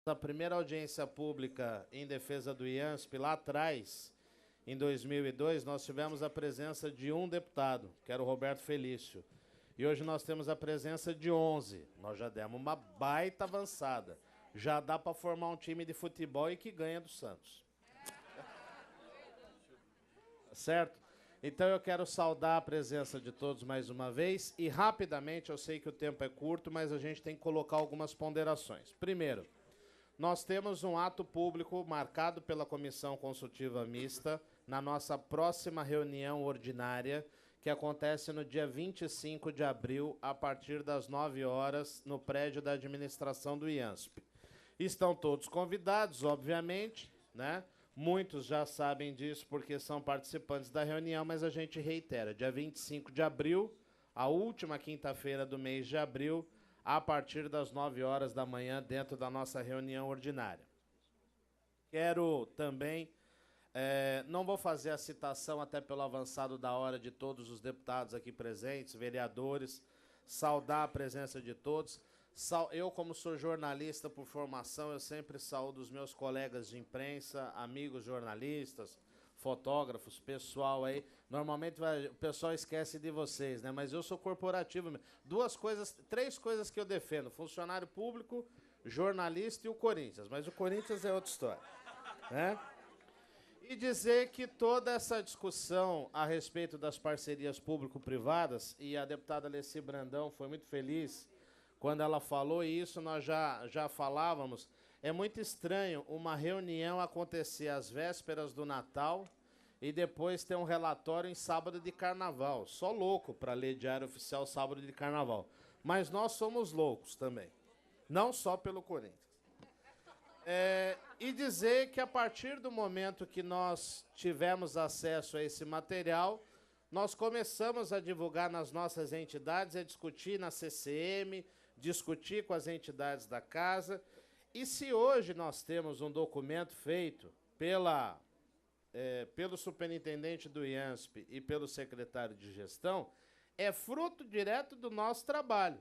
A primeira audiência pública em defesa do IANSP, lá atrás, em 2002, nós tivemos a presença de um deputado, que era o Roberto Felício. E hoje nós temos a presença de 11. Nós já demos uma baita avançada. Já dá para formar um time de futebol e que ganha do Santos. Certo? Então eu quero saudar a presença de todos mais uma vez e rapidamente, eu sei que o tempo é curto, mas a gente tem que colocar algumas ponderações. Primeiro, nós temos um ato público marcado pela Comissão Consultiva Mista na nossa próxima reunião ordinária, que acontece no dia 25 de abril, a partir das 9 horas, no prédio da administração do IANSP. Estão todos convidados, obviamente, né? Muitos já sabem disso porque são participantes da reunião, mas a gente reitera, dia 25 de abril, a última quinta-feira do mês de abril, a partir das 9 horas da manhã, dentro da nossa reunião ordinária. Quero também, não vou fazer a citação, até pelo avançado da hora, de todos os deputados aqui presentes, vereadores, saudar a presença de todos. Eu, como sou jornalista por formação, eu sempre saúdo os meus colegas de imprensa, amigos jornalistas, fotógrafos, pessoal aí. Normalmente o pessoal esquece de vocês, né? Mas eu sou corporativo mesmo. Três coisas que eu defendo: funcionário público, jornalista e o Corinthians. Mas o Corinthians é outra história, né? E dizer que toda essa discussão a respeito das parcerias público-privadas, e a deputada Alessi Brandão foi muito feliz quando ela falou isso, nós já falávamos. É muito estranho uma reunião acontecer às vésperas do Natal e depois ter um relatório em sábado de carnaval. Só louco para ler Diário Oficial sábado de carnaval. Mas nós somos loucos também, não só pelo Corinthians. E dizer que a partir do momento que nós tivemos acesso a esse material, nós começamos a divulgar nas nossas entidades, a discutir na CCM, discutir com as entidades da casa. E se hoje nós temos um documento feito pelo superintendente do IANSP e pelo secretário de gestão, é fruto direto do nosso trabalho.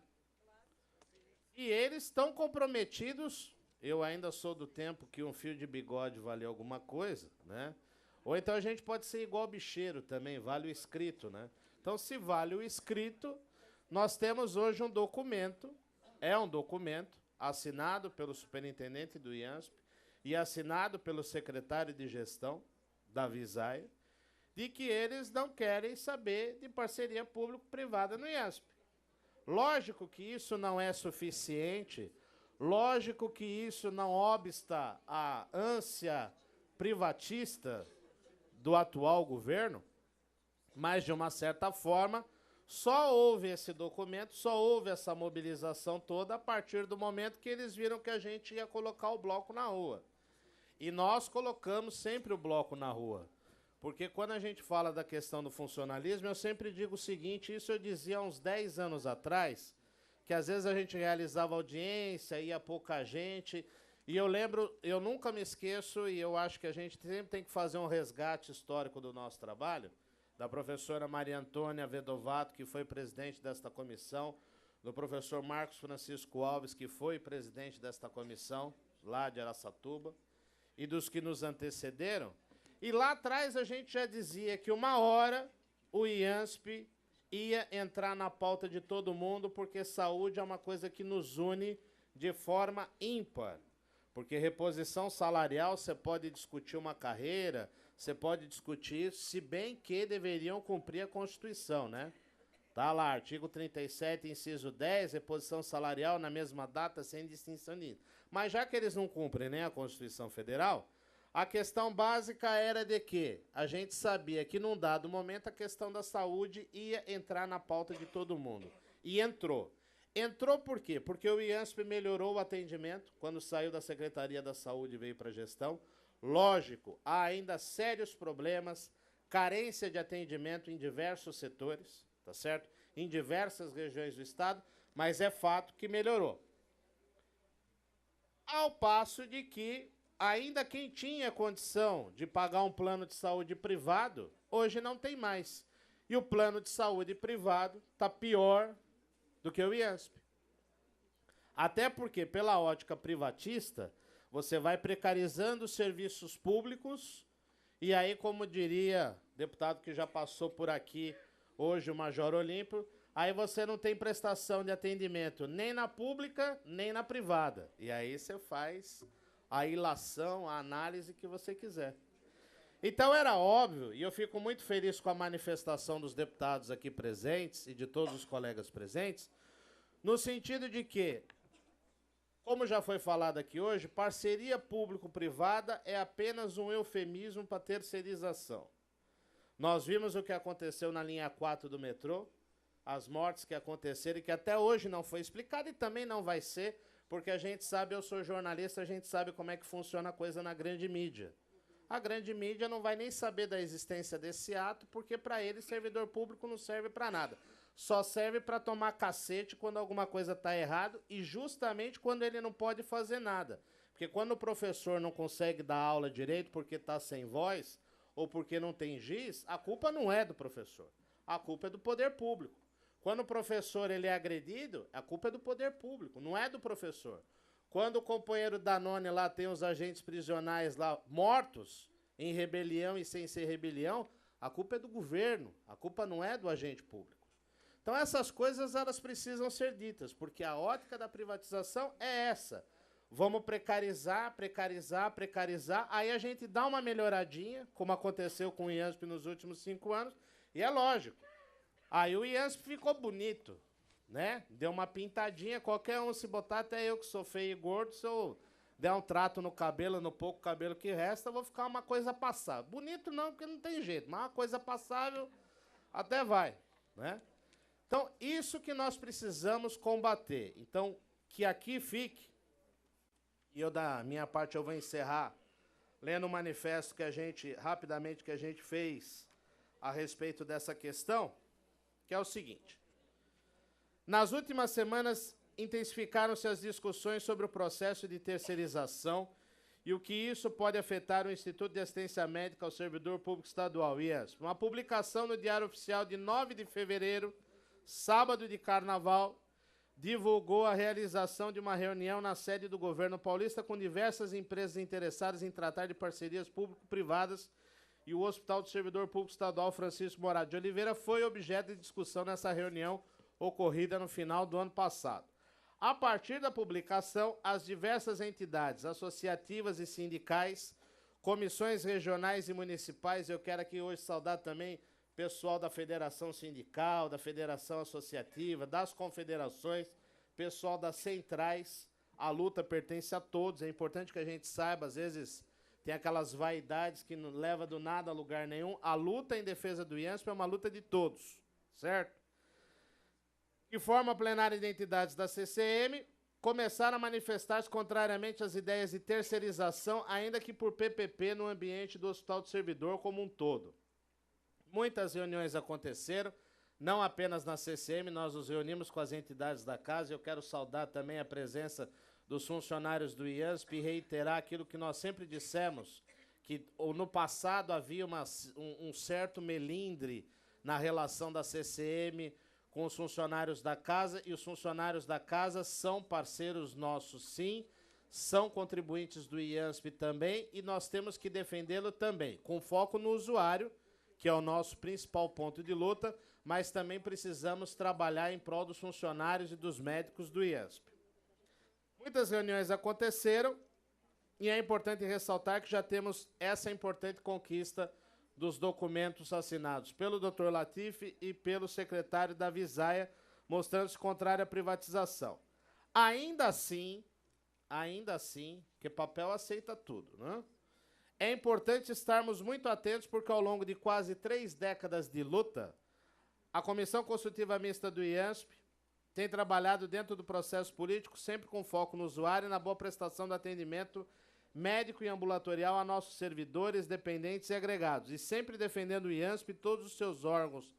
E eles estão comprometidos. Eu ainda sou do tempo que um fio de bigode vale alguma coisa, né? Ou então a gente pode ser igual bicheiro também, vale o escrito, né? Então, se vale o escrito, nós temos hoje um documento, assinado pelo superintendente do IANSP e assinado pelo secretário de gestão da Visaia, de que eles não querem saber de parceria público-privada no IANSP. Lógico que isso não é suficiente, lógico que isso não obsta à ânsia privatista do atual governo, mas, de uma certa forma, só houve esse documento, só houve essa mobilização toda a partir do momento que eles viram que a gente ia colocar o bloco na rua. E nós colocamos sempre o bloco na rua. Porque quando a gente fala da questão do funcionalismo, eu sempre digo o seguinte, isso eu dizia há uns 10 anos atrás, que às vezes a gente realizava audiência, ia pouca gente, e eu lembro, eu nunca me esqueço, e eu acho que a gente sempre tem que fazer um resgate histórico do nosso trabalho, da professora Maria Antônia Vedovato, que foi presidente desta comissão, do professor Marcos Francisco Alves, que foi presidente desta comissão, lá de Araçatuba, e dos que nos antecederam. E lá atrás a gente já dizia que uma hora o IANSP ia entrar na pauta de todo mundo, porque saúde é uma coisa que nos une de forma ímpar. Porque reposição salarial, você pode discutir uma carreira, você pode discutir, se bem que deveriam cumprir a Constituição, né? Tá lá, artigo 37, inciso 10, reposição salarial na mesma data, sem distinção nenhuma. Mas já que eles não cumprem nem a Constituição Federal, a questão básica era de que a gente sabia que, num dado momento, a questão da saúde ia entrar na pauta de todo mundo. E entrou. Entrou por quê? Porque o IANSP melhorou o atendimento quando saiu da Secretaria da Saúde e veio para a gestão. Lógico, há ainda sérios problemas, carência de atendimento em diversos setores, tá certo? Em diversas regiões do estado, mas é fato que melhorou. Ao passo de que, ainda quem tinha condição de pagar um plano de saúde privado, hoje não tem mais. E o plano de saúde privado está pior do que o IANSP. Até porque, pela ótica privatista, Você vai precarizando os serviços públicos e aí, como diria deputado que já passou por aqui hoje, o Major Olímpio, aí você não tem prestação de atendimento nem na pública, nem na privada. E aí você faz a ilação, a análise que você quiser. Então era óbvio, e eu fico muito feliz com a manifestação dos deputados aqui presentes e de todos os colegas presentes, no sentido de que, como já foi falado aqui hoje, parceria público-privada é apenas um eufemismo para terceirização. Nós vimos o que aconteceu na linha 4 do metrô, as mortes que aconteceram e que até hoje não foi explicado e também não vai ser, porque a gente sabe, eu sou jornalista, a gente sabe como é que funciona a coisa na grande mídia. A grande mídia não vai nem saber da existência desse ato, porque para ele servidor público não serve para nada. Só serve para tomar cacete quando alguma coisa está errado e justamente quando ele não pode fazer nada. Porque quando o professor não consegue dar aula direito porque está sem voz ou porque não tem giz, a culpa não é do professor. A culpa é do poder público. Quando o professor ele é agredido, a culpa é do poder público, não é do professor. Quando o companheiro Danone lá tem os agentes prisionais lá mortos em rebelião e sem ser rebelião, a culpa é do governo, a culpa não é do agente público. Então essas coisas elas precisam ser ditas, porque a ótica da privatização é essa. Vamos precarizar, precarizar, precarizar, aí a gente dá uma melhoradinha, como aconteceu com o IANSP nos últimos 5 anos, e é lógico. Aí o IANSP ficou bonito, né? Deu uma pintadinha, qualquer um se botar, até eu que sou feio e gordo, se eu der um trato no cabelo, no pouco cabelo que resta, eu vou ficar uma coisa passável. Bonito não, porque não tem jeito, mas uma coisa passável até vai, né? Então, isso que nós precisamos combater. Então, que aqui fique, e eu da minha parte eu vou encerrar lendo o manifesto que a gente, rapidamente, que a gente fez a respeito dessa questão, que é o seguinte. Nas últimas semanas, intensificaram-se as discussões sobre o processo de terceirização e o que isso pode afetar o Instituto de Assistência Médica ao Servidor Público Estadual, IASP. Uma publicação no Diário Oficial de 9 de fevereiro, sábado de Carnaval, divulgou a realização de uma reunião na sede do governo paulista com diversas empresas interessadas em tratar de parcerias público-privadas e o Hospital do Servidor Público Estadual Francisco Morato de Oliveira foi objeto de discussão nessa reunião ocorrida no final do ano passado. A partir da publicação, as diversas entidades associativas e sindicais, comissões regionais e municipais, eu quero aqui hoje saudar também pessoal da Federação Sindical, da Federação Associativa, das confederações, pessoal das centrais, a luta pertence a todos, é importante que a gente saiba, às vezes tem aquelas vaidades que não leva do nada a lugar nenhum, a luta em defesa do IANSP é uma luta de todos, certo? De forma plenária de entidades da CCM, começaram a manifestar-se contrariamente às ideias de terceirização, ainda que por PPP no ambiente do Hospital do Servidor como um todo. Muitas reuniões aconteceram, não apenas na CCM, nós nos reunimos com as entidades da casa, eu quero saudar também a presença dos funcionários do IANSP e reiterar aquilo que nós sempre dissemos, que no passado havia um certo melindre na relação da CCM com os funcionários da casa, e os funcionários da casa são parceiros nossos, sim, são contribuintes do IANSP também, e nós temos que defendê-lo também, com foco no usuário, que é o nosso principal ponto de luta, mas também precisamos trabalhar em prol dos funcionários e dos médicos do IANSP. Muitas reuniões aconteceram, e é importante ressaltar que já temos essa importante conquista dos documentos assinados pelo Dr. Latifi e pelo secretário da Visaia, mostrando-se contrário à privatização. Ainda assim, que papel aceita tudo, né? É importante estarmos muito atentos, porque ao longo de quase 3 décadas de luta, a Comissão Consultiva Mista do IANSP tem trabalhado dentro do processo político, sempre com foco no usuário e na boa prestação do atendimento médico e ambulatorial a nossos servidores, dependentes e agregados, e sempre defendendo o IANSP e todos os seus órgãos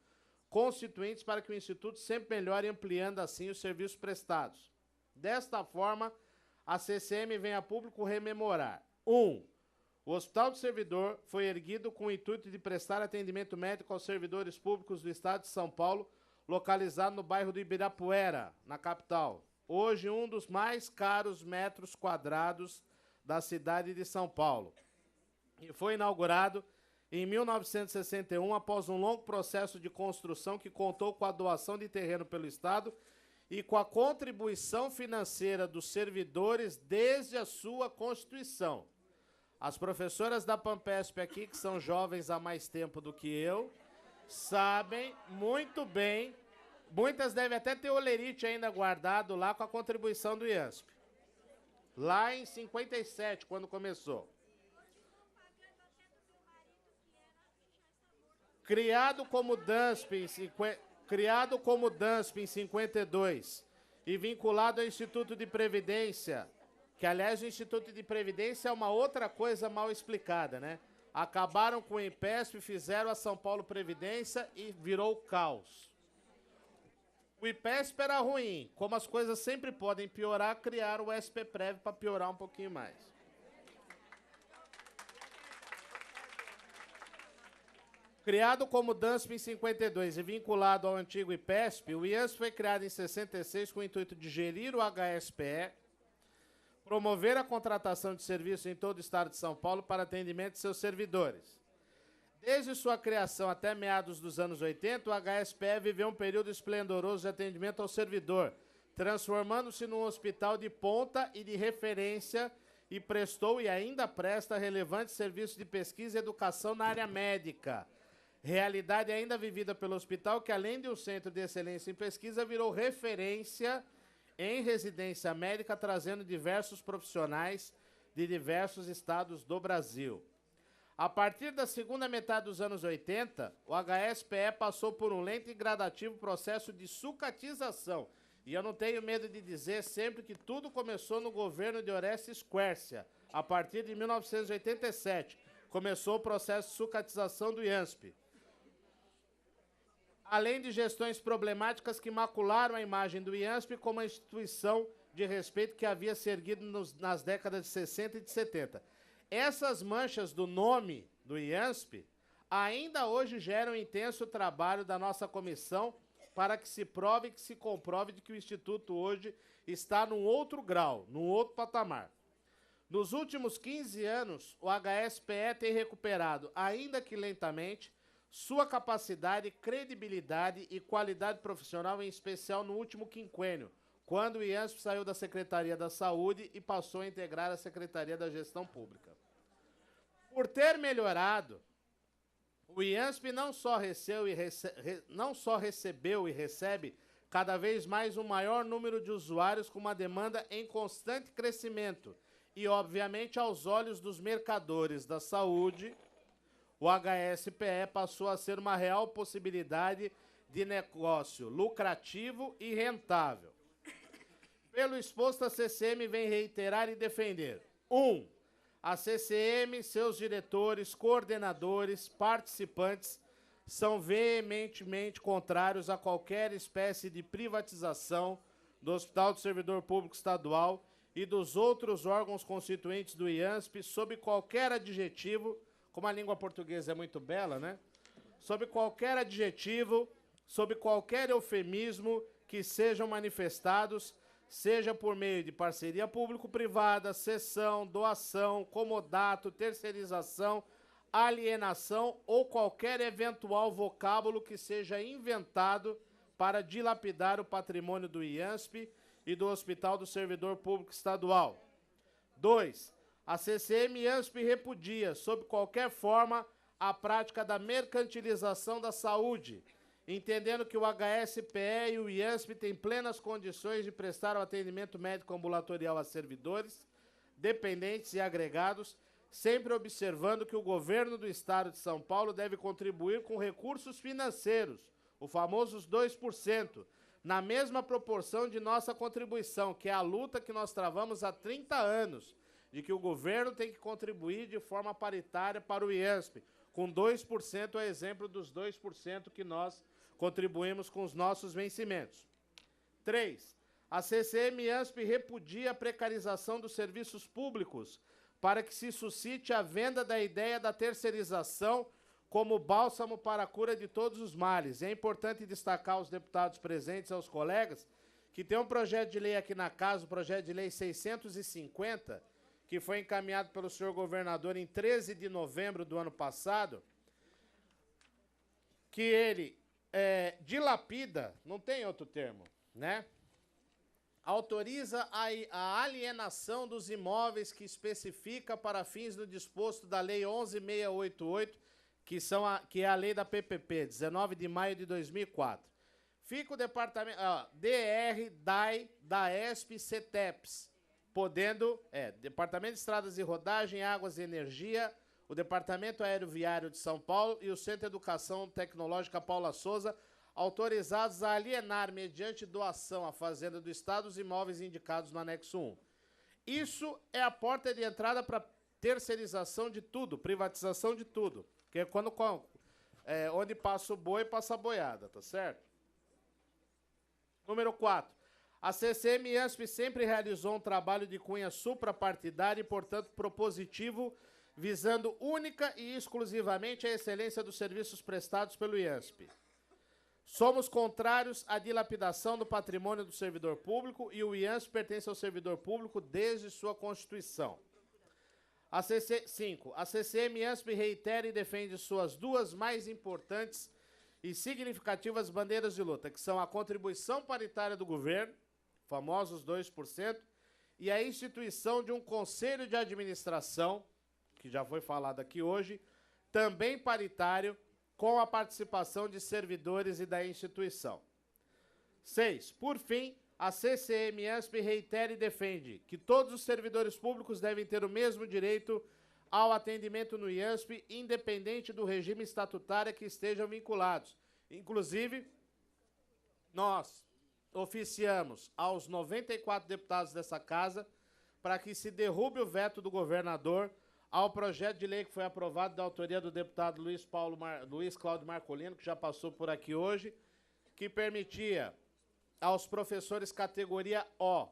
constituintes para que o Instituto sempre melhore, ampliando assim os serviços prestados. Desta forma, a CCM vem a público rememorar: 1. O Hospital do Servidor foi erguido com o intuito de prestar atendimento médico aos servidores públicos do Estado de São Paulo, localizado no bairro do Ibirapuera, na capital. Hoje, um dos mais caros metros quadrados da cidade de São Paulo. E foi inaugurado em 1961, após um longo processo de construção que contou com a doação de terreno pelo Estado e com a contribuição financeira dos servidores desde a sua constituição. As professoras da Pampesp aqui, que são jovens há mais tempo do que eu, sabem muito bem, muitas devem até ter olerite ainda guardado lá com a contribuição do IANSP. Lá em 57, quando começou. Criado como DANSP em 52 e vinculado ao Instituto de Previdência, que, aliás, o Instituto de Previdência é uma outra coisa mal explicada, né? Acabaram com o IPESP, fizeram a São Paulo Previdência e virou caos. O IPESP era ruim. Como as coisas sempre podem piorar, criaram o SPPrev para piorar um pouquinho mais. Criado como DANSP em 52 e vinculado ao antigo IPESP, o IANSP foi criado em 66 com o intuito de gerir o HSPE, promover a contratação de serviços em todo o estado de São Paulo para atendimento de seus servidores. Desde sua criação até meados dos anos 80, o HSPE viveu um período esplendoroso de atendimento ao servidor, transformando-se num hospital de ponta e de referência e prestou e ainda presta relevantes serviços de pesquisa e educação na área médica. Realidade ainda vivida pelo hospital, que além de um centro de excelência em pesquisa, virou referência em residência médica, trazendo diversos profissionais de diversos estados do Brasil. A partir da segunda metade dos anos 80, o HSPE passou por um lento e gradativo processo de sucatização. E eu não tenho medo de dizer sempre que tudo começou no governo de Orestes Quércia. A partir de 1987, começou o processo de sucatização do IANSP. Além de gestões problemáticas que macularam a imagem do IANSP como a instituição de respeito que havia se erguido nas décadas de 60 e de 70. Essas manchas do nome do IANSP ainda hoje geram intenso trabalho da nossa comissão para que se prove e que se comprove de que o Instituto hoje está num outro grau, num outro patamar. Nos últimos 15 anos, o HSPE tem recuperado, ainda que lentamente, sua capacidade, credibilidade e qualidade profissional, em especial no último quinquênio, quando o IANSP saiu da Secretaria da Saúde e passou a integrar a Secretaria da Gestão Pública. Por ter melhorado, o IANSP não só recebeu e recebe cada vez mais um maior número de usuários com uma demanda em constante crescimento e, obviamente, aos olhos dos mercadores da saúde, o HSPE passou a ser uma real possibilidade de negócio lucrativo e rentável. Pelo exposto, a CCM vem reiterar e defender: 1. A CCM, seus diretores, coordenadores, participantes são veementemente contrários a qualquer espécie de privatização do Hospital do Servidor Público Estadual e dos outros órgãos constituintes do IANSP, sob qualquer adjetivo, como a língua portuguesa é muito bela, né? Sob qualquer adjetivo, sob qualquer eufemismo que sejam manifestados, seja por meio de parceria público-privada, cessão, doação, comodato, terceirização, alienação ou qualquer eventual vocábulo que seja inventado para dilapidar o patrimônio do IANSP e do Hospital do Servidor Público Estadual. 2. A CCM IANSP repudia, sob qualquer forma, a prática da mercantilização da saúde, entendendo que o HSPE e o IANSP têm plenas condições de prestar o atendimento médico ambulatorial a servidores, dependentes e agregados, sempre observando que o governo do Estado de São Paulo deve contribuir com recursos financeiros, o famoso 2%, na mesma proporção de nossa contribuição, que é a luta que nós travamos há 30 anos, de que o governo tem que contribuir de forma paritária para o IANSP, com 2%, a exemplo dos 2% que nós contribuímos com os nossos vencimentos. 3. A CCM IANSP repudia a precarização dos serviços públicos para que se suscite a venda da ideia da terceirização como bálsamo para a cura de todos os males. É importante destacar aos deputados presentes e aos colegas que tem um projeto de lei aqui na casa, o projeto de lei 650, que foi encaminhado pelo senhor governador em 13 de novembro do ano passado, que ele dilapida, não tem outro termo, né? Autoriza a alienação dos imóveis que especifica para fins do disposto da Lei 11.688, que é a lei da PPP, 19 de maio de 2004. Fica o departamento, DR, DAI, DAESP, CETEPS, podendo, Departamento de Estradas e Rodagem, Águas e Energia, o Departamento Aeroviário de São Paulo e o Centro de Educação Tecnológica Paula Souza, autorizados a alienar, mediante doação à Fazenda do Estado, os imóveis indicados no anexo 1. Isso é a porta de entrada para terceirização de tudo, privatização de tudo. Porque onde passa o boi, passa a boiada, tá certo? Número 4. A CCM-IANSP sempre realizou um trabalho de cunha suprapartidária e, portanto, propositivo, visando única e exclusivamente a excelência dos serviços prestados pelo IANSP. Somos contrários à dilapidação do patrimônio do servidor público e o IANSP pertence ao servidor público desde sua constituição. 5. A CCM-IANSP reitera e defende suas duas mais importantes e significativas bandeiras de luta, que são a contribuição paritária do governo, famosos 2%, e a instituição de um conselho de administração, que já foi falado aqui hoje, também paritário, com a participação de servidores e da instituição. 6. Por fim, a CCM-IANSP reitera e defende que todos os servidores públicos devem ter o mesmo direito ao atendimento no IANSP, independente do regime estatutário a que estejam vinculados. Inclusive, nós oficiamos aos 94 deputados dessa casa para que se derrube o veto do governador ao projeto de lei que foi aprovado da autoria do deputado Luiz Cláudio Marcolino, que já passou por aqui hoje, que permitia aos professores categoria O,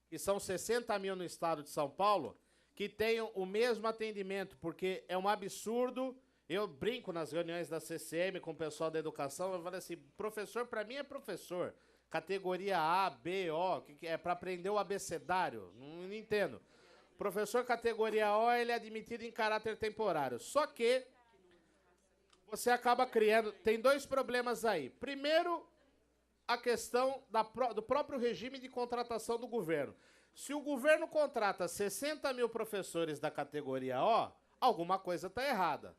que são 60 mil no estado de São Paulo, que tenham o mesmo atendimento, porque é um absurdo. Eu brinco nas reuniões da CCM com o pessoal da educação, eu falo assim, professor para mim é professor, categoria A, B, O, que é para aprender o abecedário, não entendo. Professor categoria O, ele é admitido em caráter temporário. Só que você acaba criando... Tem dois problemas aí. Primeiro, a questão do próprio regime de contratação do governo. Se o governo contrata 60 mil professores da categoria O, alguma coisa está errada.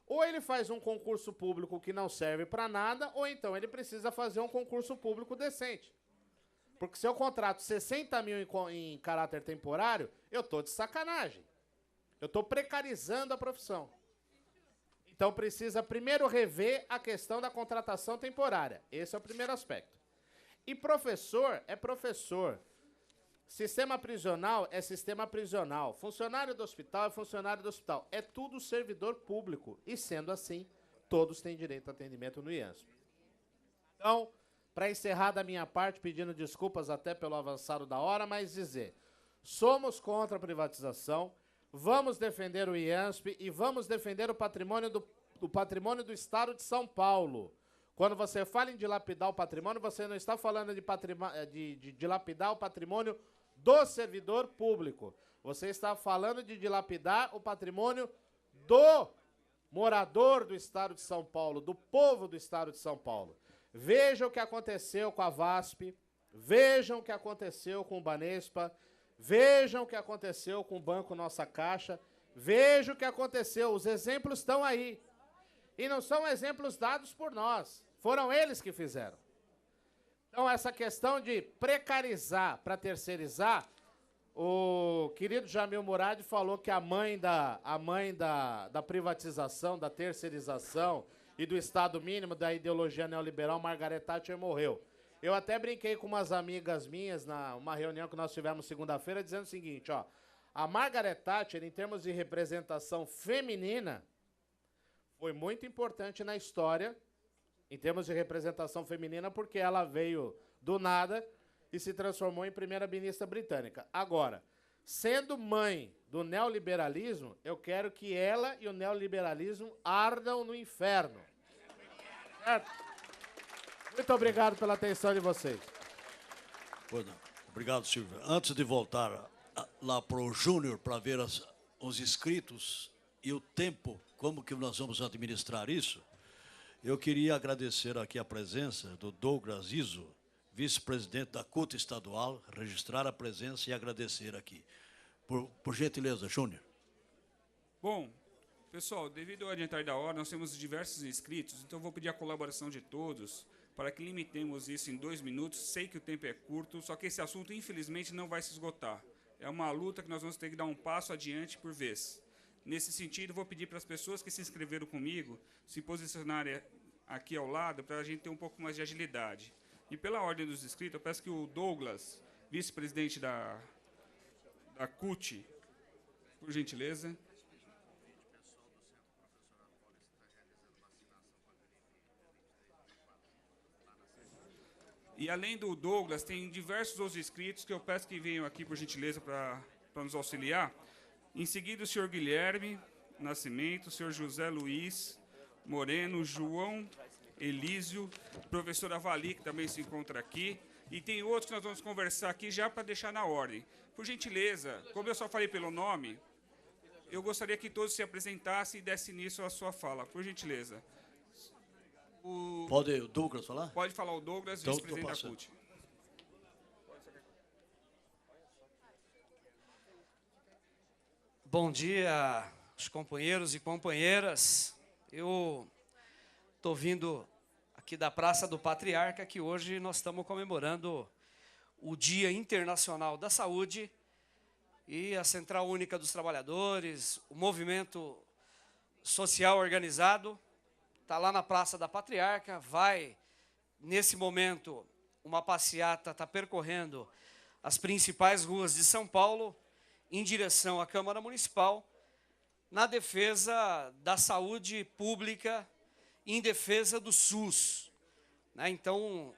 Ou ele faz um concurso público que não serve para nada, ou então ele precisa fazer um concurso público decente. Porque se eu contrato 60 mil em caráter temporário, eu estou de sacanagem. Eu estou precarizando a profissão. Então precisa primeiro rever a questão da contratação temporária. Esse é o primeiro aspecto. E professor é professor. Sistema prisional é sistema prisional. Funcionário do hospital é funcionário do hospital. É tudo servidor público. E sendo assim, todos têm direito a atendimento no IANSP. Então, para encerrar da minha parte, pedindo desculpas até pelo avançado da hora, mas dizer, somos contra a privatização, vamos defender o IANSP e vamos defender o patrimônio do Estado de São Paulo. Quando você fala em dilapidar o patrimônio, você não está falando de dilapidar o patrimônio do servidor público. Você está falando de dilapidar o patrimônio do morador do Estado de São Paulo, do povo do Estado de São Paulo. Vejam o que aconteceu com a VASP, vejam o que aconteceu com o Banespa, vejam o que aconteceu com o Banco Nossa Caixa, vejam o que aconteceu, os exemplos estão aí. E não são exemplos dados por nós, foram eles que fizeram. Então, essa questão de precarizar para terceirizar, o querido Jamil Murad falou que a mãe da privatização, da terceirização e do Estado mínimo da ideologia neoliberal, Margaret Thatcher, morreu. Eu até brinquei com umas amigas minhas numa reunião que nós tivemos segunda-feira, dizendo o seguinte, ó, a Margaret Thatcher, em termos de representação feminina, foi muito importante na história, em termos de representação feminina, porque ela veio do nada e se transformou em primeira-ministra britânica. Agora, sendo mãe do neoliberalismo, eu quero que ela e o neoliberalismo ardam no inferno. Certo? Muito obrigado pela atenção de vocês. Obrigado, Silvio. Antes de voltar lá para o Júnior para ver os inscritos e o tempo, como que nós vamos administrar isso. Eu queria agradecer aqui a presença do Douglas Izzo, vice-presidente da CUT estadual, registrar a presença e agradecer aqui. Por gentileza, Júnior. Bom, pessoal, devido ao adiantar da hora, nós temos diversos inscritos, então eu vou pedir a colaboração de todos para que limitemos isso em 2 minutos. Sei que o tempo é curto, só que esse assunto, infelizmente, não vai se esgotar. É uma luta que nós vamos ter que dar um passo adiante por vez. Nesse sentido, vou pedir para as pessoas que se inscreveram comigo se posicionarem aqui ao lado para a gente ter um pouco mais de agilidade. E pela ordem dos inscritos, eu peço que o Douglas, vice-presidente da CUT, por gentileza. E além do Douglas, tem diversos outros inscritos que eu peço que venham aqui, por gentileza, para nos auxiliar. Em seguida, o senhor Guilherme Nascimento, o senhor José Luiz Moreno, João Elísio, professor Avali, que também se encontra aqui. E tem outros que nós vamos conversar aqui já para deixar na ordem. Por gentileza, como eu só falei pelo nome, eu gostaria que todos se apresentassem e dessem início à sua fala. Por gentileza. Pode o Douglas falar? Pode falar o Douglas, Então, vice-presidente da CUT. Bom dia, os companheiros e companheiras. Eu estou vindo aqui da Praça do Patriarca, que hoje nós estamos comemorando o Dia Internacional da Saúde e a Central Única dos Trabalhadores, o movimento social organizado, está lá na Praça da Patriarca. Vai, nesse momento, uma passeata está percorrendo as principais ruas de São Paulo, em direção à Câmara Municipal, na defesa da saúde pública, em defesa do SUS. Então,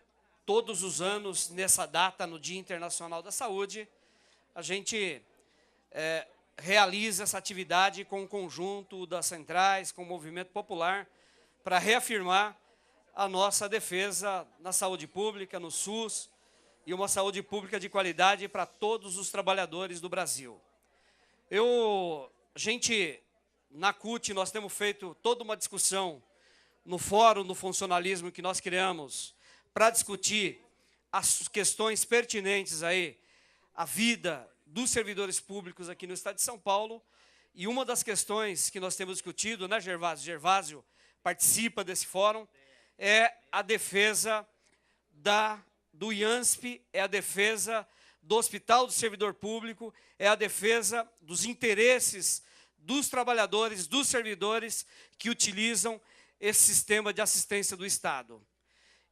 todos os anos, nessa data, no Dia Internacional da Saúde, a gente realiza essa atividade com o conjunto das centrais, com o movimento popular, para reafirmar a nossa defesa na saúde pública, no SUS, e uma saúde pública de qualidade para todos os trabalhadores do Brasil. Na CUT, nós temos feito toda uma discussão no fórum do funcionalismo que nós criamos para discutir as questões pertinentes aí à vida dos servidores públicos aqui no estado de São Paulo. E uma das questões que nós temos discutido, né, Gervásio? Gervásio participa desse fórum, é a defesa do IANSP, é a defesa do Hospital do Servidor Público, é a defesa dos interesses dos trabalhadores, dos servidores que utilizam esse sistema de assistência do Estado.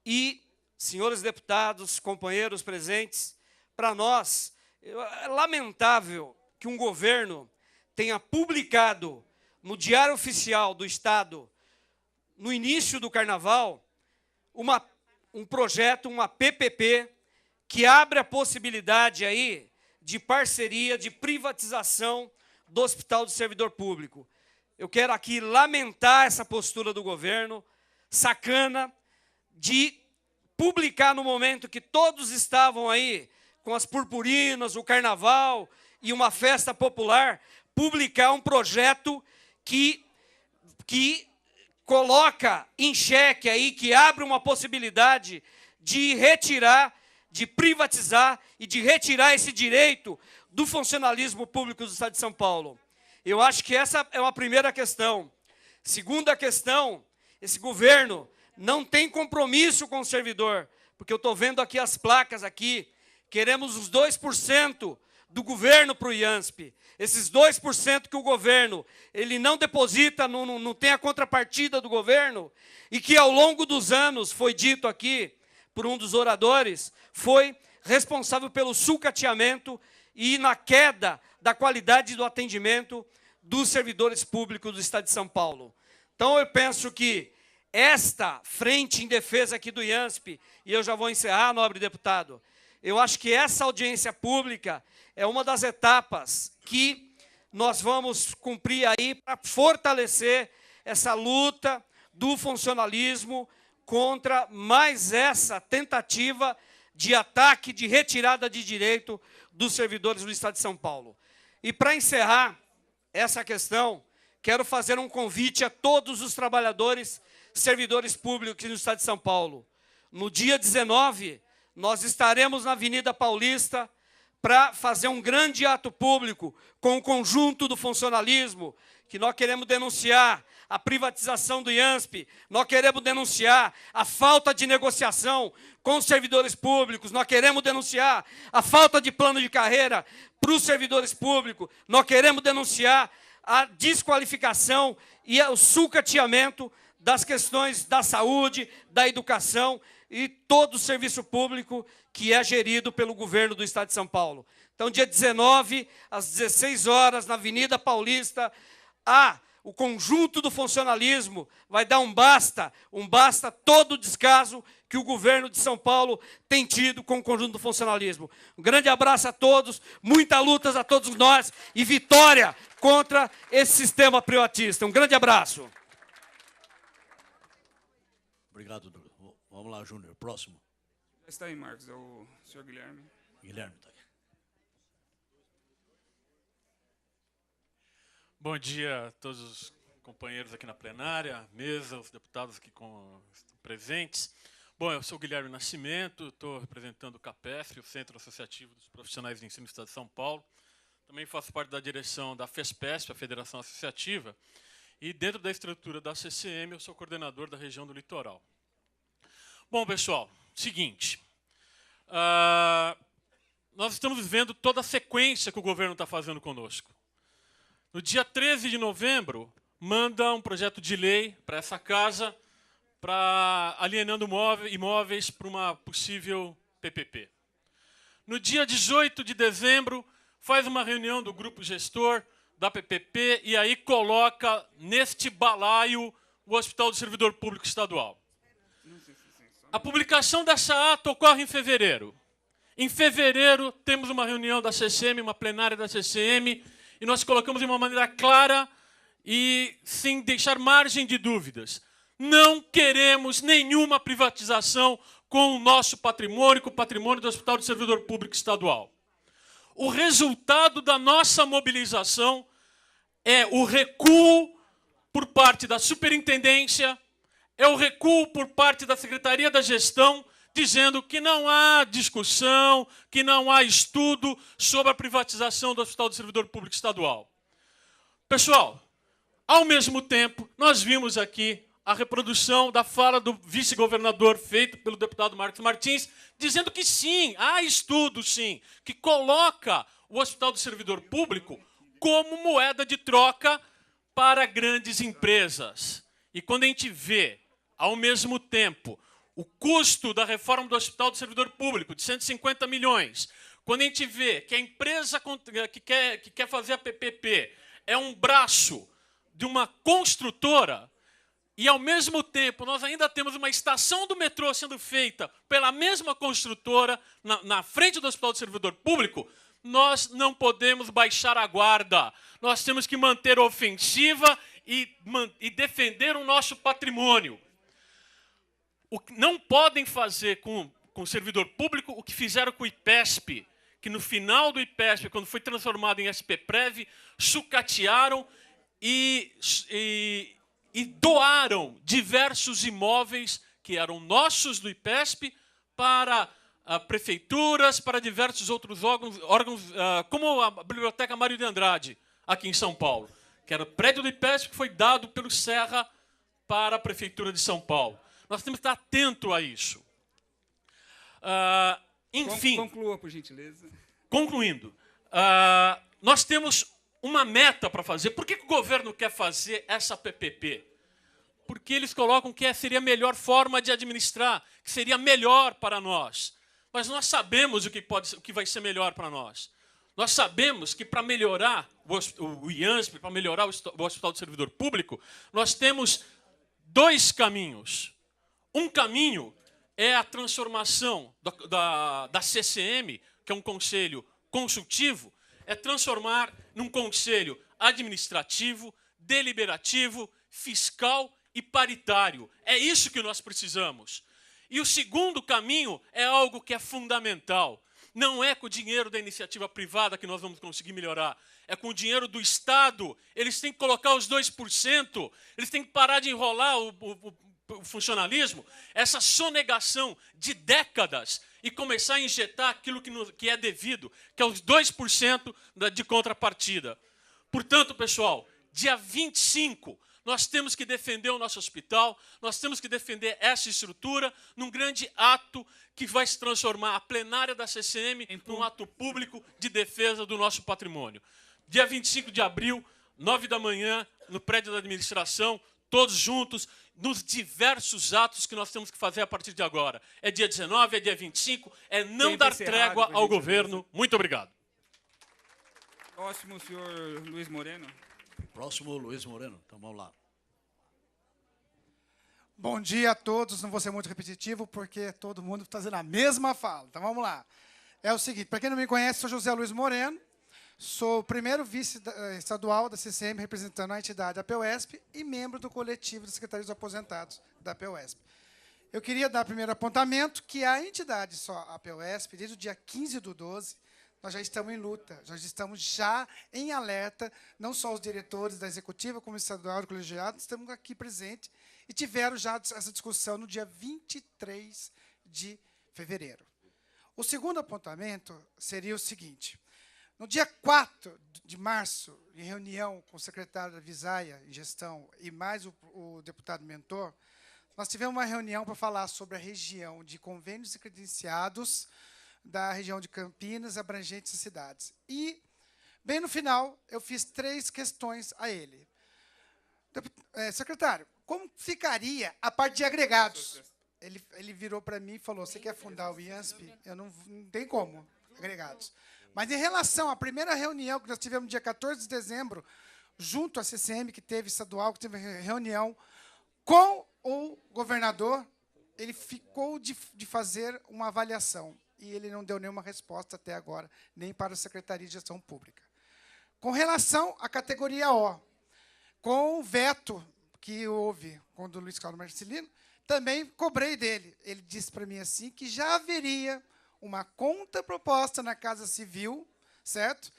E, senhores deputados, companheiros presentes, para nós, é lamentável que um governo tenha publicado no Diário Oficial do Estado, no início do Carnaval, um projeto, uma PPP, que abre a possibilidade aí de parceria, de privatização do Hospital do Servidor Público. Eu quero aqui lamentar essa postura do governo, sacana, de publicar no momento que todos estavam aí com as purpurinas, o carnaval e uma festa popular, publicar um projeto que coloca em xeque aí, que abre uma possibilidade de retirar, de privatizar e de retirar esse direito do funcionalismo público do Estado de São Paulo. Eu acho que essa é uma primeira questão. Segunda questão, esse governo não tem compromisso com o servidor, porque eu estou vendo aqui as placas aqui, queremos os 2% do governo para o IANSP. Esses 2% que o governo ele não deposita, não tem a contrapartida do governo, e que ao longo dos anos, foi dito aqui por um dos oradores, foi responsável pelo sucateamento e na queda da qualidade do atendimento dos servidores públicos do Estado de São Paulo. Então, eu penso que esta frente em defesa aqui do IANSP, e eu já vou encerrar, nobre deputado, eu acho que essa audiência pública é uma das etapas que nós vamos cumprir aí para fortalecer essa luta do funcionalismo contra mais essa tentativa de ataque, de retirada de direito dos servidores do Estado de São Paulo. E para encerrar essa questão, quero fazer um convite a todos os trabalhadores, servidores públicos no Estado de São Paulo. No dia 19, nós estaremos na Avenida Paulista para fazer um grande ato público com o conjunto do funcionalismo, que nós queremos denunciar a privatização do IANSP, nós queremos denunciar a falta de negociação com os servidores públicos, nós queremos denunciar a falta de plano de carreira para os servidores públicos, nós queremos denunciar a desqualificação e o sucateamento das questões da saúde, da educação e todo o serviço público que é gerido pelo governo do Estado de São Paulo. Então, dia 19, às 16 horas, na Avenida Paulista, o conjunto do funcionalismo vai dar um basta todo o descaso que o governo de São Paulo tem tido com o conjunto do funcionalismo. Um grande abraço a todos, muita luta a todos nós e vitória contra esse sistema privatista. Um grande abraço. Obrigado, Douglas. Vamos lá, Júnior. Próximo. Já está aí, Marcos. É o senhor Guilherme. Guilherme está aí. Bom dia a todos os companheiros aqui na plenária, mesa, os deputados aqui presentes. Bom, eu sou o Guilherme Nascimento, estou representando o CAPESP, o Centro Associativo dos Profissionais de Ensino do Estado de São Paulo. Também faço parte da direção da FESPESP, a Federação Associativa, e dentro da estrutura da CCM eu sou coordenador da região do Litoral. Bom, pessoal, seguinte, nós estamos vendo toda a sequência que o governo está fazendo conosco. No dia 13 de novembro, manda um projeto de lei para essa casa, para alienando imóveis para uma possível PPP. No dia 18 de dezembro, faz uma reunião do grupo gestor da PPP e aí coloca neste balaio o Hospital do Servidor Público Estadual. A publicação dessa ata ocorre em fevereiro. Em fevereiro, temos uma reunião da CCM, uma plenária da CCM, e nós colocamos de uma maneira clara e sem deixar margem de dúvidas. Não queremos nenhuma privatização com o nosso patrimônio, com o patrimônio do Hospital do Servidor Público Estadual. O resultado da nossa mobilização é o recuo por parte da superintendência, é o recuo por parte da Secretaria da Gestão, dizendo que não há discussão, que não há estudo sobre a privatização do Hospital do Servidor Público Estadual. Pessoal, ao mesmo tempo, nós vimos aqui a reprodução da fala do vice-governador feito pelo deputado Marcos Martins, dizendo que sim, há estudo sim, que coloca o Hospital do Servidor Público como moeda de troca para grandes empresas. E quando a gente vê, ao mesmo tempo, o custo da reforma do Hospital do Servidor Público, de 150 milhões, quando a gente vê que a empresa que quer fazer a PPP é um braço de uma construtora, e, ao mesmo tempo, nós ainda temos uma estação do metrô sendo feita pela mesma construtora na frente do Hospital do Servidor Público, nós não podemos baixar a guarda. Nós temos que manter a ofensiva e defender o nosso patrimônio. Não podem fazer com o servidor público o que fizeram com o IPESP, que no final do IPESP, quando foi transformado em SPPrev, sucatearam e doaram diversos imóveis que eram nossos do IPESP para prefeituras, para diversos outros órgãos como a Biblioteca Mário de Andrade, aqui em São Paulo, que era o prédio do IPESP que foi dado pelo Serra para a Prefeitura de São Paulo. Nós temos que estar atento a isso. Enfim. Conclua, por gentileza. Concluindo, nós temos uma meta para fazer. Por que o governo quer fazer essa PPP? Porque eles colocam que seria a melhor forma de administrar, que seria melhor para nós. Mas nós sabemos o que vai ser melhor para nós. Nós sabemos que para melhorar o IANSP, para melhorar o Hospital do Servidor Público, nós temos dois caminhos. Um caminho é a transformação da CCM, que é um conselho consultivo, é transformar num conselho administrativo, deliberativo, fiscal e paritário. É isso que nós precisamos. E o segundo caminho é algo que é fundamental. Não é com o dinheiro da iniciativa privada que nós vamos conseguir melhorar. é com o dinheiro do Estado, eles têm que colocar os 2%, eles têm que parar de enrolar o funcionalismo, essa sonegação de décadas e começar a injetar aquilo que é devido, que é os 2% de contrapartida. Portanto, pessoal, dia 25, nós temos que defender o nosso hospital, nós temos que defender essa estrutura num grande ato que vai se transformar a plenária da CCM num ato público de defesa do nosso patrimônio. Dia 25 de abril, 9 da manhã, no prédio da administração, todos juntos, nos diversos atos que nós temos que fazer a partir de agora. É dia 19, é dia 25, é não dar trégua ao governo. Muito obrigado. Próximo, o senhor Luiz Moreno. Próximo, Luiz Moreno. Então, vamos lá. Bom dia a todos. Não vou ser muito repetitivo, porque todo mundo está fazendo a mesma fala. Então, vamos lá. É o seguinte, para quem não me conhece, sou José Luiz Moreno, sou o primeiro vice-estadual da CCM, representando a entidade APUESP e membro do coletivo de secretários aposentados da APUESP. Eu queria dar primeiro apontamento que a entidade só APUESP, desde o dia 15/12, nós já estamos em luta, nós estamos já em alerta, não só os diretores da executiva, como o estadual e colegiado, estamos aqui presentes e tiveram já essa discussão no dia 23 de fevereiro. O segundo apontamento seria o seguinte: no dia 4 de março, em reunião com o secretário da Visaia, em gestão, e mais o deputado mentor, nós tivemos uma reunião para falar sobre a região de convênios e credenciados da região de Campinas, abrangentes cidades. E, bem no final, eu fiz 3 questões a ele. Secretário, como ficaria a parte de agregados? Ele virou para mim e falou, você quer fundar o IANSP? Eu não tem como, agregados. Mas em relação à primeira reunião que nós tivemos no dia 14 de dezembro, junto à CCM, que teve estadual, que teve reunião com o governador, ele ficou de fazer uma avaliação. E ele não deu nenhuma resposta até agora, nem para a Secretaria de Gestão Pública. Com relação à categoria O, com o veto que houve com o do Luiz Carlos Marcelino, também cobrei dele. Ele disse para mim assim que já haveria uma contraproposta na Casa Civil, certo?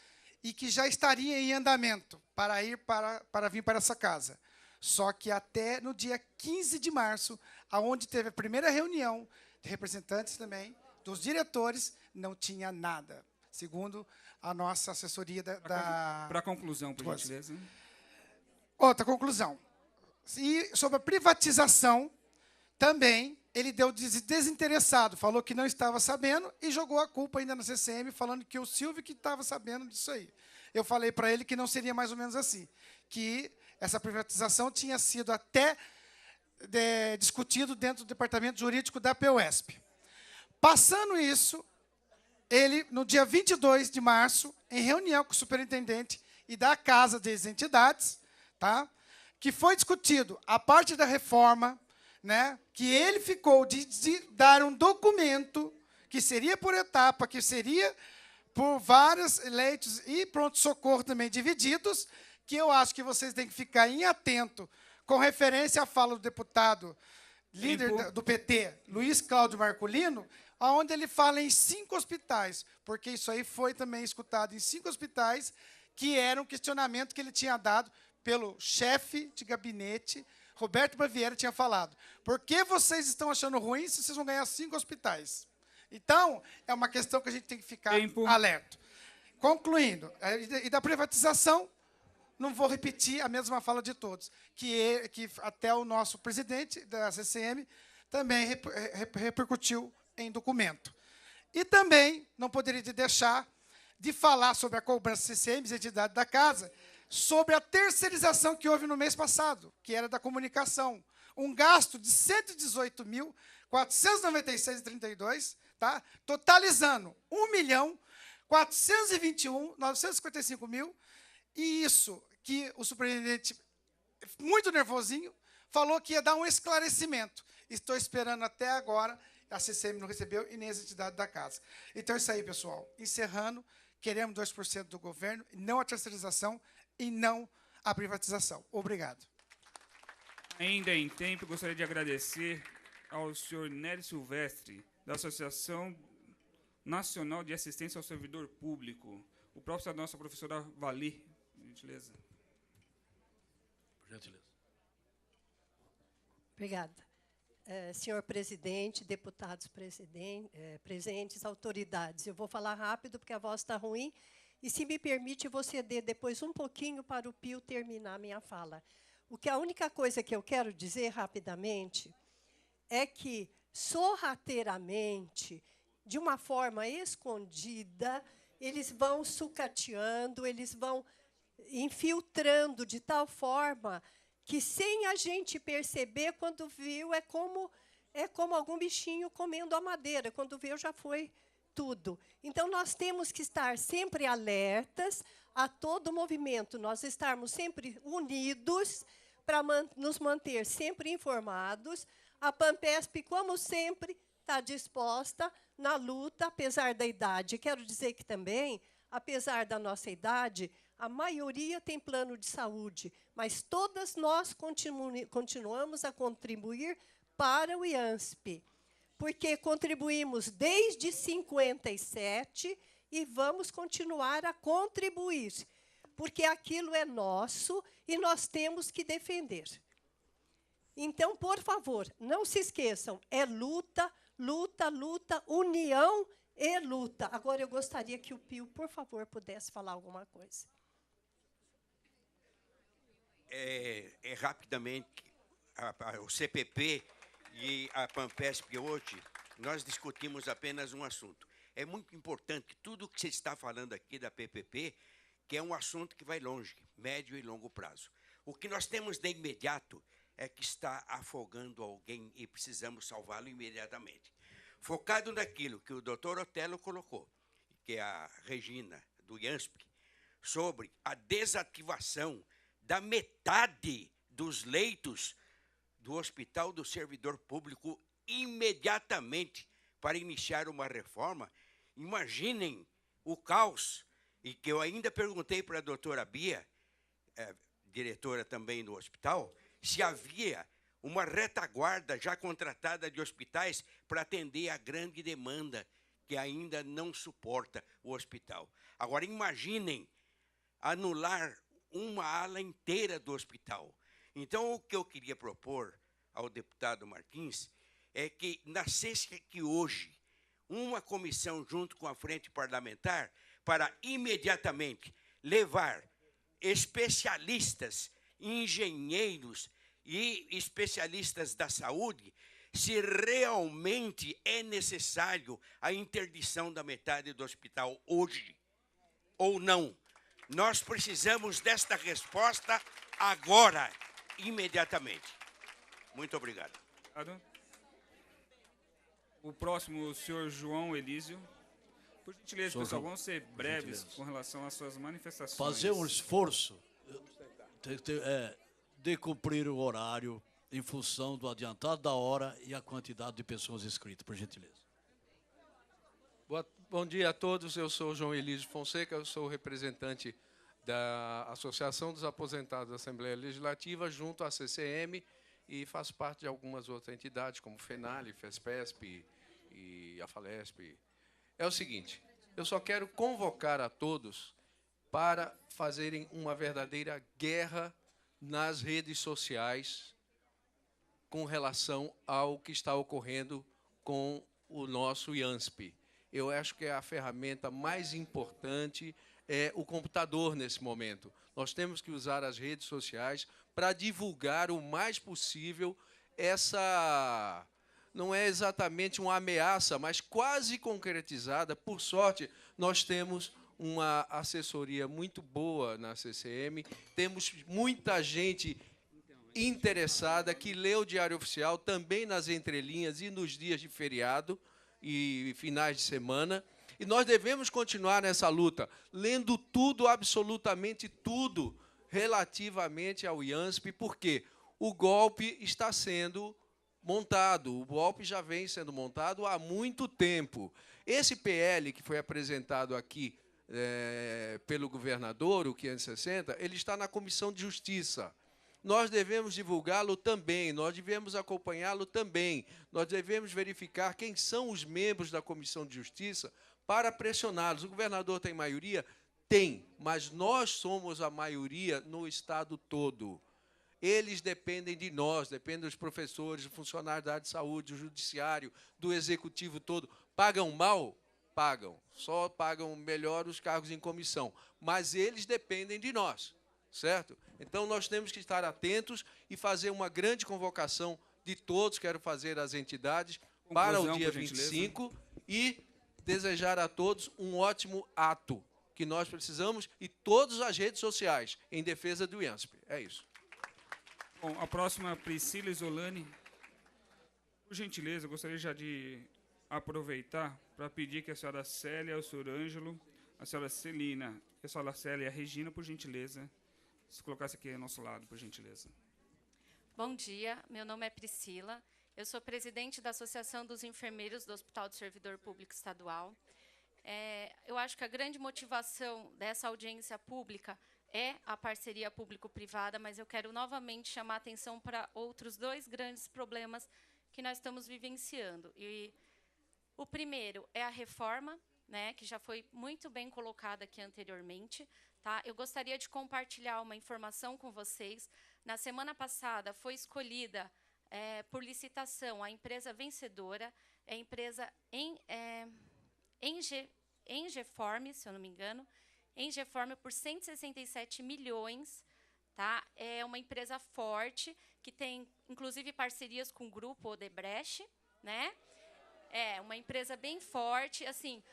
E que já estaria em andamento para vir para essa casa. Só que até no dia 15 de março, aonde teve a primeira reunião de representantes também, dos diretores, não tinha nada, segundo a nossa assessoria da... Para a conclusão, por gentileza. Outra conclusão. E sobre a privatização, também, ele deu desinteressado, falou que não estava sabendo e jogou a culpa ainda na CCM, falando que o Silvio que estava sabendo disso aí. Eu falei para ele que não seria mais ou menos assim, que essa privatização tinha sido até discutido dentro do departamento jurídico da APUESP. Passando isso, ele, no dia 22 de março, em reunião com o superintendente e da Casa das Entidades, tá, que foi discutido a parte da reforma, né, que ele ficou de dar um documento que seria por etapa, que seria por vários leitos e pronto-socorro também divididos, que eu acho que vocês têm que ficar em atento com referência à fala do deputado líder do PT, Luiz Cláudio Marculino, onde ele fala em 5 hospitais, porque isso aí foi também escutado em 5 hospitais, que era um questionamento que ele tinha dado pelo chefe de gabinete, Roberto Baviera, tinha falado. Por que vocês estão achando ruim se vocês vão ganhar 5 hospitais? Então, é uma questão que a gente tem que ficar alerta. Concluindo, e da privatização, não vou repetir a mesma fala de todos, que até o nosso presidente da CCM também repercutiu em documento. E também não poderia deixar de falar sobre a cobrança CCM, entidade da casa, sobre a terceirização que houve no mês passado, que era da comunicação. Um gasto de R$ 118.496,32, tá? Totalizando R$ 1.421.955 e isso que o superintendente, muito nervosinho, falou que ia dar um esclarecimento. Estou esperando até agora, a CCM não recebeu e nem as entidades da casa. Então, é isso aí, pessoal. Encerrando, queremos 2% do governo, não a terceirização e não a privatização. Obrigado. Ainda em tempo, gostaria de agradecer ao senhor Nery Silvestre, da Associação Nacional de Assistência ao Servidor Público, o próprio da nossa professora Vali, gentileza. Por gentileza. Obrigada. Senhor presidente, deputados presentes, autoridades, eu vou falar rápido porque a voz está ruim e, se me permite, vou ceder depois um pouquinho para o Pio terminar a minha fala. A única coisa que eu quero dizer rapidamente é que, sorrateiramente, de uma forma escondida, eles vão sucateando, eles vão infiltrando de tal forma que, sem a gente perceber, quando viu, é como algum bichinho comendo a madeira. Quando viu, já foi tudo. Então, nós temos que estar sempre alertas a todo o movimento, nós estarmos sempre unidos para nos manter sempre informados. A Pampesp, como sempre, está disposta na luta, apesar da idade. Quero dizer que também, apesar da nossa idade, a maioria tem plano de saúde, mas todas nós continuamos a contribuir para o IANSP, porque contribuímos desde 57 e vamos continuar a contribuir, porque aquilo é nosso e nós temos que defender. Então, por favor, não se esqueçam, é luta, luta, luta, união e luta. Agora, eu gostaria que o Pio, por favor, pudesse falar alguma coisa. Rapidamente, o CPP e a Pampesp hoje, nós discutimos apenas um assunto. É muito importante que tudo o que você está falando aqui da PPP, que é um assunto que vai longe, médio e longo prazo. O que nós temos de imediato é que está afogando alguém e precisamos salvá-lo imediatamente. Focado naquilo que o doutor Otelo colocou, que é a Regina, do IANSP, sobre a desativação da metade dos leitos do Hospital do Servidor Público imediatamente para iniciar uma reforma. Imaginem o caos, e que eu ainda perguntei para a doutora Bia, diretora também do hospital, se havia uma retaguarda já contratada de hospitais para atender a grande demanda que ainda não suporta o hospital. Agora, imaginem anular uma ala inteira do hospital. Então, o que eu queria propor ao deputado Martins é que nascesse aqui hoje uma comissão junto com a frente parlamentar para imediatamente levar especialistas, engenheiros e especialistas da saúde, se realmente é necessário a interdição da metade do hospital hoje ou não. Nós precisamos desta resposta agora, imediatamente. Muito obrigado. O próximo, o senhor João Elísio. Por gentileza, pessoal, vamos ser breves com relação às suas manifestações. Fazer um esforço de cumprir o horário em função do adiantado da hora e a quantidade de pessoas inscritas, por gentileza. Bom dia a todos, eu sou João Elísio Fonseca, eu sou representante da Associação dos Aposentados da Assembleia Legislativa, junto à CCM, e faço parte de algumas outras entidades, como FENALE, FESPESP e a FALESP. É o seguinte, eu só quero convocar a todos para fazerem uma verdadeira guerra nas redes sociais com relação ao que está ocorrendo com o nosso IANSP. Eu acho que a ferramenta mais importante é o computador nesse momento. Nós temos que usar as redes sociais para divulgar o mais possível essa... Não é exatamente uma ameaça, mas quase concretizada. Por sorte, nós temos uma assessoria muito boa na CCM, temos muita gente interessada que lê o Diário Oficial também nas entrelinhas e nos dias de feriado e finais de semana. E nós devemos continuar nessa luta, lendo tudo, absolutamente tudo, relativamente ao IANSP, porque o golpe está sendo montado, o golpe já vem sendo montado há muito tempo. Esse PL que foi apresentado aqui pelo governador, o 560, ele está na Comissão de Justiça. Nós devemos divulgá-lo também, nós devemos acompanhá-lo também, nós devemos verificar quem são os membros da Comissão de Justiça para pressioná-los. O governador tem maioria? Tem, mas nós somos a maioria no Estado todo. Eles dependem de nós, dependem dos professores, dos funcionários da área de saúde, do judiciário, do executivo todo. Pagam mal? Pagam. Só pagam melhor os cargos em comissão. Mas eles dependem de nós, certo? Então, nós temos que estar atentos e fazer uma grande convocação de todos, quero fazer as entidades, para o dia 25 e desejar a todos um ótimo ato que nós precisamos e todas as redes sociais em defesa do IANSP. É isso. Bom, a próxima, Priscila Isolani. Por gentileza, eu gostaria já de aproveitar para pedir que a senhora Célia, o senhor Ângelo, a senhora Celina e a senhora Célia e a Regina, por gentileza, se colocasse aqui ao nosso lado, por gentileza. Bom dia, meu nome é Priscila, eu sou presidente da Associação dos Enfermeiros do Hospital do Servidor Público Estadual. Eu acho que a grande motivação dessa audiência pública é a parceria público-privada, mas eu quero novamente chamar a atenção para outros dois grandes problemas que nós estamos vivenciando. E o primeiro é a reforma, né, que já foi muito bem colocada aqui anteriormente. Tá? Eu gostaria de compartilhar uma informação com vocês. Na semana passada foi escolhida por licitação a empresa vencedora, a empresa Engeform, se eu não me engano, Engeform por 167 milhões. Tá? É uma empresa forte, que tem, inclusive, parcerias com o grupo Odebrecht. Né? É uma empresa bem forte. Assim,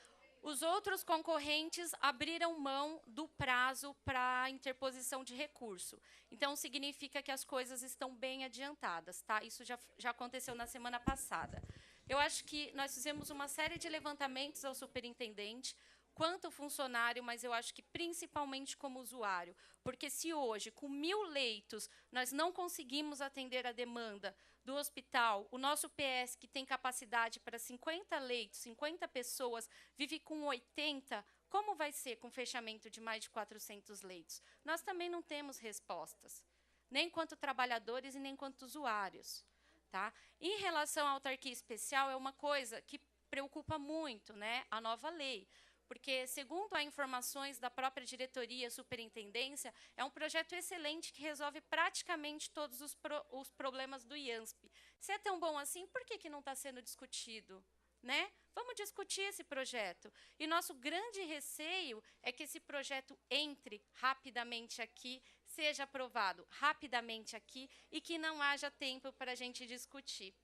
os outros concorrentes abriram mão do prazo para interposição de recurso. Então, significa que as coisas estão bem adiantadas. Tá? Isso já aconteceu na semana passada. Eu acho que nós fizemos uma série de levantamentos ao superintendente, quanto funcionário, mas eu acho que principalmente como usuário. Porque se hoje, com 1.000 leitos, nós não conseguimos atender a demanda do hospital, o nosso PS, que tem capacidade para 50 leitos, 50 pessoas, vive com 80, como vai ser com fechamento de mais de 400 leitos? Nós também não temos respostas, nem quanto trabalhadores e nem quanto usuários. Tá? Em relação à autarquia especial, é uma coisa que preocupa muito, né, a nova lei. Porque, segundo as informações da própria diretoria e superintendência, é um projeto excelente que resolve praticamente todos os problemas do IANSP. Se é tão bom assim, por que não está sendo discutido? Né? Vamos discutir esse projeto. E nosso grande receio é que esse projeto entre rapidamente aqui, seja aprovado rapidamente aqui e que não haja tempo para a gente discutir.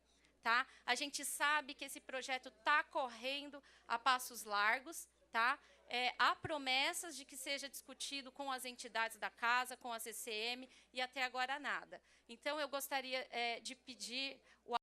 Tá? A gente sabe que esse projeto está correndo a passos largos. Tá? Há promessas de que seja discutido com as entidades da casa, com a CCM, e até agora nada. Então, eu gostaria de pedir o